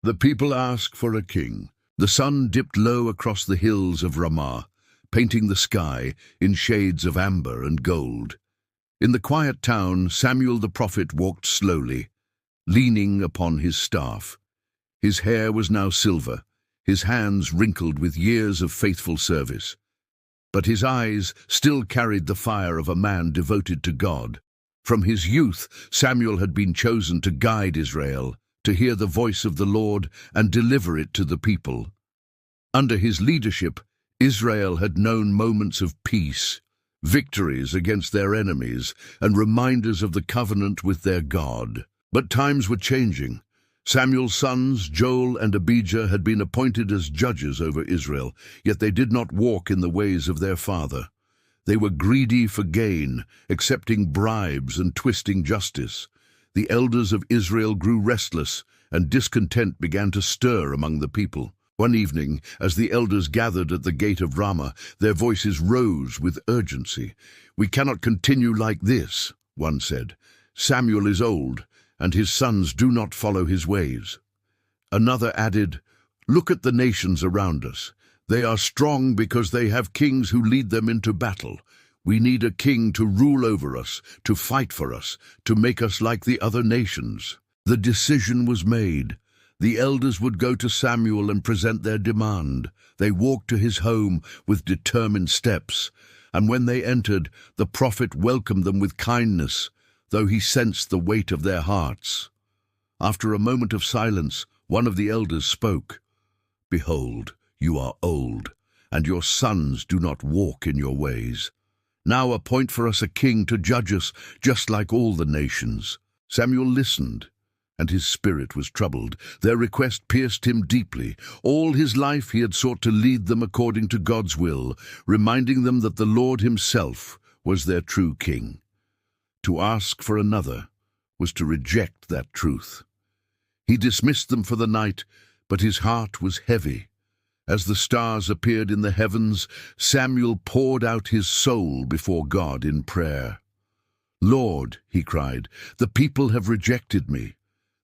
The people ask for a king. The sun dipped low across the hills of Ramah, painting the sky in shades of amber and gold. In the quiet town, Samuel the prophet walked slowly, leaning upon his staff. His hair was now silver, his hands wrinkled with years of faithful service. But his eyes still carried the fire of a man devoted to God. From his youth, Samuel had been chosen to guide Israel, to hear the voice of the Lord and deliver it to the people. Under his leadership, Israel had known moments of peace, victories against their enemies, and reminders of the covenant with their God. But times were changing. Samuel's sons, Joel and Abijah, had been appointed as judges over Israel, yet they did not walk in the ways of their father. They were greedy for gain, accepting bribes and twisting justice. The elders of Israel grew restless, and discontent began to stir among the people. One evening, as the elders gathered at the gate of Ramah, their voices rose with urgency. "We cannot continue like this," one said. "Samuel is old, and his sons do not follow his ways." Another added, "Look at the nations around us. They are strong because they have kings who lead them into battle. We need a king to rule over us, to fight for us, to make us like the other nations." The decision was made. The elders would go to Samuel and present their demand. They walked to his home with determined steps, and when they entered, the prophet welcomed them with kindness, though he sensed the weight of their hearts. After a moment of silence, one of the elders spoke. "Behold, you are old, and your sons do not walk in your ways. Now appoint for us a king to judge us, just like all the nations." Samuel listened, and his spirit was troubled. Their request pierced him deeply. All his life he had sought to lead them according to God's will, reminding them that the Lord himself was their true king. To ask for another was to reject that truth. He dismissed them for the night, but his heart was heavy. As the stars appeared in the heavens, Samuel poured out his soul before God in prayer. "Lord," he cried, "the people have rejected me.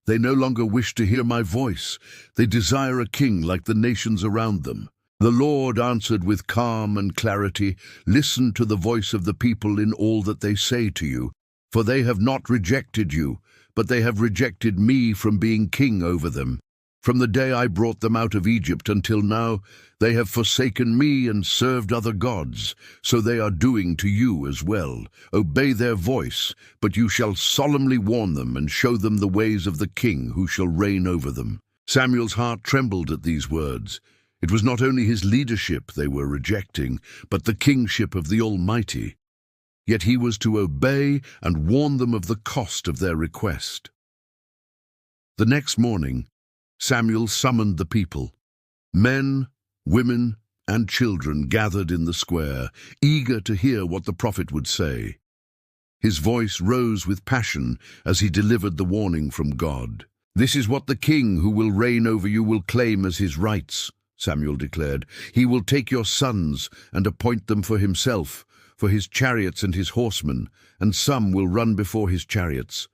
They no longer wish to hear my voice. They desire a king like the nations around them." The Lord answered with calm and clarity, "Listen to the voice of the people in all that they say to you, for they have not rejected you, but they have rejected me from being king over them. From the day I brought them out of Egypt until now, they have forsaken me and served other gods, so they are doing to you as well. Obey their voice, but you shall solemnly warn them and show them the ways of the king who shall reign over them." Samuel's heart trembled at these words. It was not only his leadership they were rejecting, but the kingship of the Almighty. Yet he was to obey and warn them of the cost of their request. The next morning, Samuel summoned the people. Men, women, and children gathered in the square, eager to hear what the prophet would say. His voice rose with passion as he delivered the warning from God. "This is what the king who will reign over you will claim as his rights," Samuel declared. "He will take your sons and appoint them for himself, for his chariots and his horsemen, and some will run before his chariots.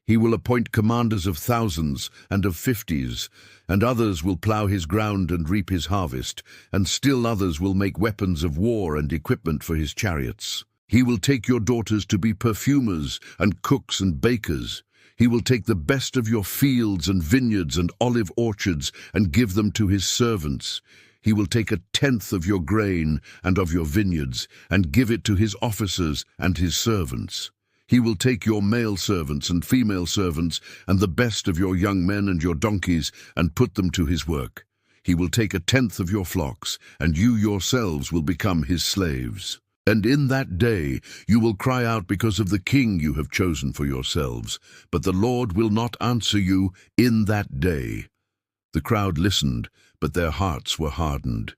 He will appoint commanders of thousands and of 50s, and others will plow his ground and reap his harvest, and still others will make weapons of war and equipment for his chariots. He will take your daughters to be perfumers and cooks and bakers. He will take the best of your fields and vineyards and olive orchards and give them to his servants. He will take 1/10 of your grain and of your vineyards and give it to his officers and his servants. He will take your male servants and female servants and the best of your young men and your donkeys and put them to his work. He will take 1/10 of your flocks, and you yourselves will become his slaves. And in that day you will cry out because of the king you have chosen for yourselves, but the Lord will not answer you in that day." The crowd listened, but their hearts were hardened.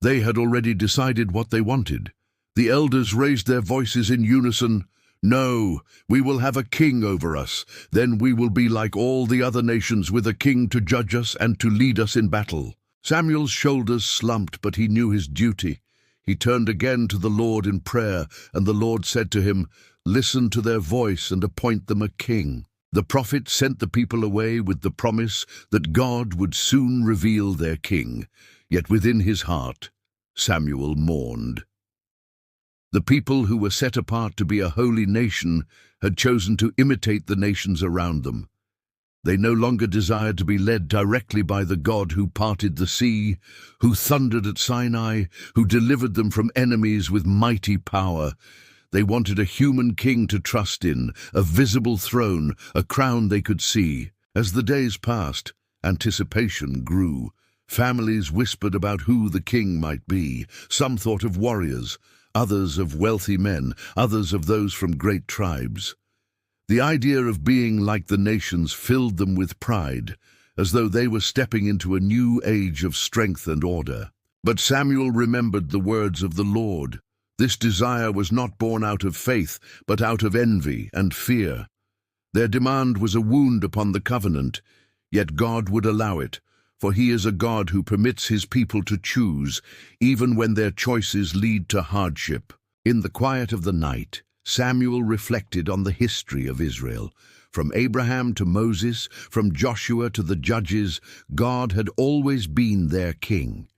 They had already decided what they wanted. The elders raised their voices in unison. "No, we will have a king over us. Then we will be like all the other nations, with a king to judge us and to lead us in battle." Samuel's shoulders slumped, but he knew his duty. He turned again to the Lord in prayer, and the Lord said to him, "Listen to their voice and appoint them a king." The prophet sent the people away with the promise that God would soon reveal their king, yet within his heart, Samuel mourned. The people who were set apart to be a holy nation had chosen to imitate the nations around them. They no longer desired to be led directly by the God who parted the sea, who thundered at Sinai, who delivered them from enemies with mighty power. They wanted a human king to trust in, a visible throne, a crown they could see. As the days passed, anticipation grew. Families whispered about who the king might be. Some thought of warriors, others of wealthy men, others of those from great tribes. The idea of being like the nations filled them with pride, as though they were stepping into a new age of strength and order. But Samuel remembered the words of the Lord. This desire was not born out of faith, but out of envy and fear. Their demand was a wound upon the covenant, yet God would allow it, for he is a God who permits his people to choose, even when their choices lead to hardship. In the quiet of the night, Samuel reflected on the history of Israel. From Abraham to Moses, from Joshua to the judges, God had always been their king.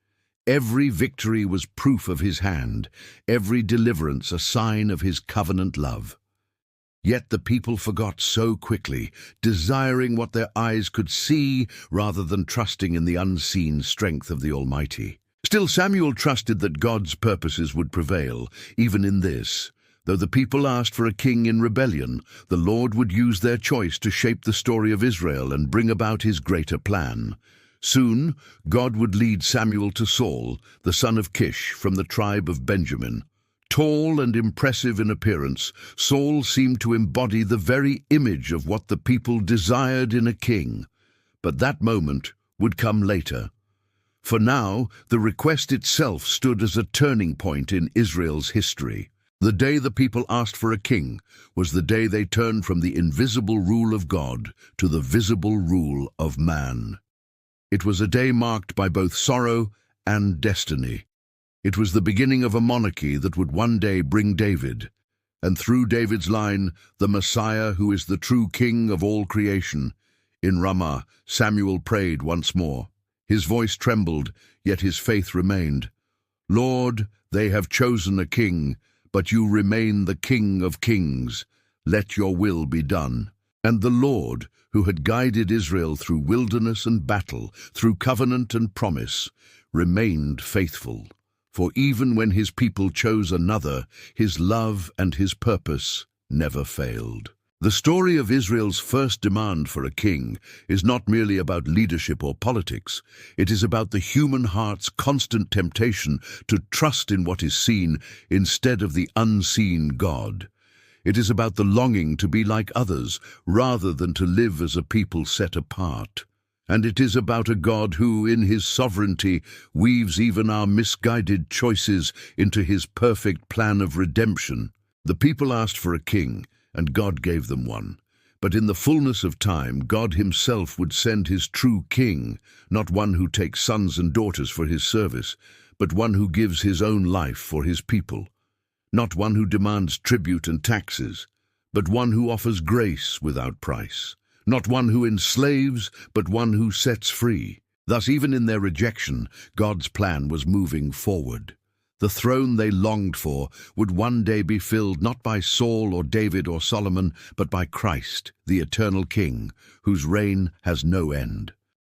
Every victory was proof of his hand, every deliverance a sign of his covenant love. Yet the people forgot so quickly, desiring what their eyes could see rather than trusting in the unseen strength of the Almighty. Still, Samuel trusted that God's purposes would prevail, even in this. Though the people asked for a king in rebellion, the Lord would use their choice to shape the story of Israel and bring about his greater plan. Soon, God would lead Samuel to Saul, the son of Kish, from the tribe of Benjamin. Tall and impressive in appearance, Saul seemed to embody the very image of what the people desired in a king. But that moment would come later. For now, the request itself stood as a turning point in Israel's history. The day the people asked for a king was the day they turned from the invisible rule of God to the visible rule of man. It was a day marked by both sorrow and destiny. It was the beginning of a monarchy that would one day bring David, and through David's line, the Messiah who is the true king of all creation. In Ramah, Samuel prayed once more. His voice trembled, yet his faith remained. Lord, they have chosen a king, but you remain the King of kings. Let your will be done. And the Lord, who had guided Israel through wilderness and battle, through covenant and promise, remained faithful. For even when his people chose another, his love and his purpose never failed. The story of Israel's first demand for a king is not merely about leadership or politics. It is about the human heart's constant temptation to trust in what is seen instead of the unseen God. It is about the longing to be like others rather than to live as a people set apart. And it is about a God who, in his sovereignty, weaves even our misguided choices into his perfect plan of redemption. The people asked for a king, and God gave them one. But in the fullness of time, God himself would send his true king, not one who takes sons and daughters for his service, but one who gives his own life for his people. Not one who demands tribute and taxes, but one who offers grace without price. Not one who enslaves, but one who sets free. Thus, even in their rejection, God's plan was moving forward. The throne they longed for would one day be filled not by Saul or David or Solomon, but by Christ, the eternal King, whose reign has no end.